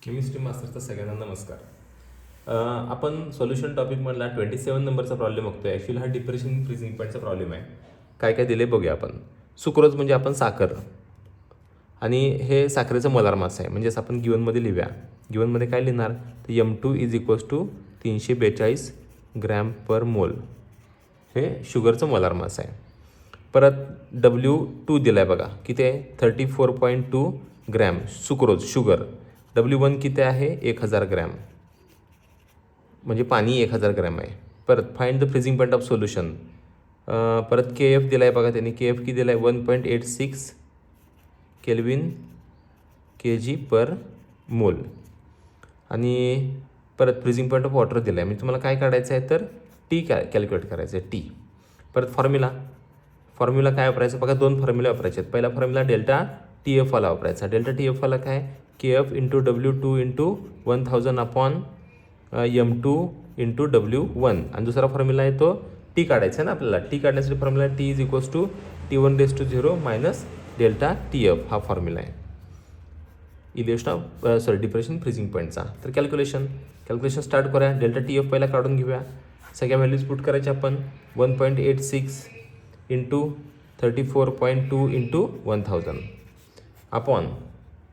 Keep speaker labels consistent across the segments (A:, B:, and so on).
A: Chemistry मास्टरचा सगळ्यांना नमस्कार. आपण सोल्युशन टॉपिकमधला 27 नंबरचा प्रॉब्लेम बघतोय. ॲक्च्युली हा डिप्रेशन फ्रीजिंग पॉईंटचा प्रॉब्लेम आहे. काय काय दिले बघूया आपण. सुक्रोज म्हणजे आपण साखर आणि हे साखरेचं मोलार मास आहे. म्हणजे असं आपण गिवनमध्ये लिहूया. गिवनमध्ये काय लिहिणार तर M2 = 342 ग्रॅम पर मोल हे शुगरचं मोलार मास आहे. परत W2 दिला आहे बघा, किती आहे 34.2 ग्रॅम सुक्रोज शुगर. W1 किती आहे 1000 ग्रॅम, म्हणजे पाणी 1000 ग्रॅम आहे. परत find the freezing point of solution. परत KF दिला आहे बघा त्यांनी. KF किती दिला आहे 1.86 केल्विन kg पर मोल. आणि परत फ्रीजिंग पॉईंट ऑफ वॉटर दिला आहे. म्हणजे तुम्हाला काय काढायचं आहे तर टी कॅल्क्युलेट करायचं आहे टी. परत फॉर्म्युला काय वापरायचं बघा, दोन फॉर्म्युला वापरायचे आहेत. पहिला फॉर्म्युला डेल्टा TF वाला वापरायचा. डेल्टा TF वाला काय KF × W2 × 1000 upon M2 × W1. आणि दुसरा फॉर्म्युला आहे तो टी काढायचा आहे ना आपल्याला. टी काढण्यासाठी formula T = T1⁻⁻ delta TF हा फॉर्म्युला आहे डिप्रेशन फ्रीजिंग पॉईंटचा. तर कॅल्क्युलेशन स्टार्ट करूया. डेल्टा TF पहिला काढून घेऊया. सगळ्या व्हॅल्यूज पुट करायच्या आपण. 1.86 × 34.2 × 1000 अपॉन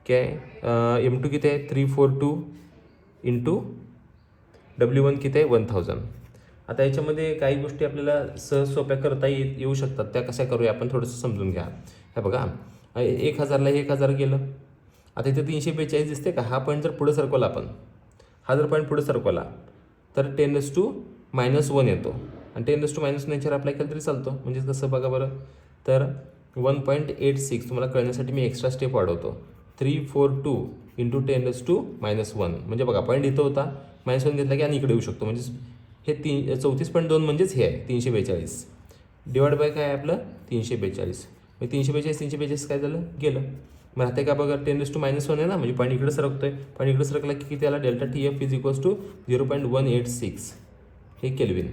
A: काय M2 किती आहे 342 × W1 किती आहे 1000. आता याच्यामध्ये काही गोष्टी आपल्याला सहज सोप्या करता येऊ शकतात. त्या कशा करूया आपण थोडंसं समजून घ्या. हे बघा 1000ला 1000 गेलं. आता इथे 342 दिसते का. हा पॉईंट जर पुढे सरकवला आपण, हा जर पॉईंट पुढे सरकवला तर 10⁻⁻1 येतो. आणि 10⁻⁻1 अप्लाय केलं तरी चालतो. म्हणजे कसं बघा बरं, तर 1.86 तुम्हाला कळण्यासाठी मी एक्स्ट्रा स्टेप वाढवतो. 342 × 10⁻⁻1 म्हणजे बघा पॉईंट इथं होता, -1 घेतला की आणि इकडे येऊ शकतो. म्हणजे हे 34.2 म्हणजेच हे आहे 342 डिवाइड बाय काय आहे आपलं 342. म्हणजे 342 काय झालं गेलं. मग राहते का बघा 10⁻⁻1 आहे ना, म्हणजे पॉईंट इकडे सरकतोय. पॉईंट इकडे सरकला की किती आला डेल्टा TF = 0.186 हे केल्विन.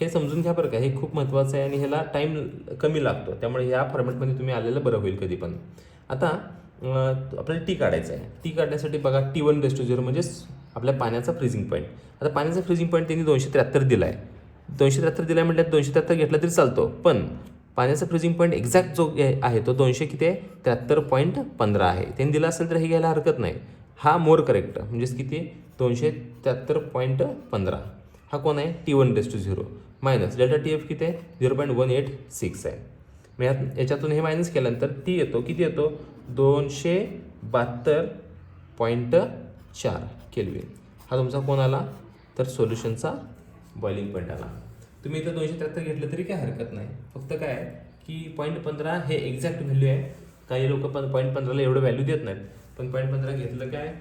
A: हे समजून घ्या बरं का, हे खूप महत्त्वाचं आहे आणि ह्याला टाईम कमी लागतो. त्यामुळे ह्या फॉर्मॅटमध्ये तुम्ही आलेलं बरं होईल कधी पण. आता आपल्याला टी काढायचं आहे. टी काढण्यासाठी बघा T1⁻⁻ म्हणजेच आपल्या पाण्याचा फ्रीजिंग पॉईंट. आता पाण्याचा फ्रीजिंग पॉईंट त्यांनी 273 दिला आहे. 273 दिला आहे म्हटल्यात 273 घेतला तरी चालतो. पण पाण्याचा फ्रीजिंग पॉईंट एक्झॅक्ट जो आहे तो 200 किती आहे 73.15 आहे. त्यांनी दिला असेल तर हे घ्यायला हरकत नाही. हा मोर करेक्ट म्हणजेच किती 273.15. हा कोण आहे T1⁻⁻ मायनस डेल्टा TF किती आहे 0.186 आहे. मग याच्यातून हे मायनस केल्यानंतर टी येतो किती येतो 272.4 केल्विन. हा तुमचा कोण आला तर सोल्युशनचा बॉइलिंग पॉईंट आला. तुम्ही इथं 273 घेतलं तरी काय हरकत नाही. फक्त काय आहे की 0.15 हे एक्झॅक्ट व्हॅल्यू आहे. काही लोक पण 0.15ला एवढं व्हॅल्यू देत नाहीत. पण 0.15 घेतलं काय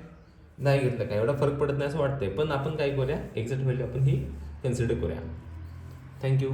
A: नाही घेतलं काय एवढा फरक पडत नाही असं वाटतंय. पण आपण काय करूया एक्झॅक्ट व्हॅल्यू आपण ही कन्सिडर करूया. थँक्यू.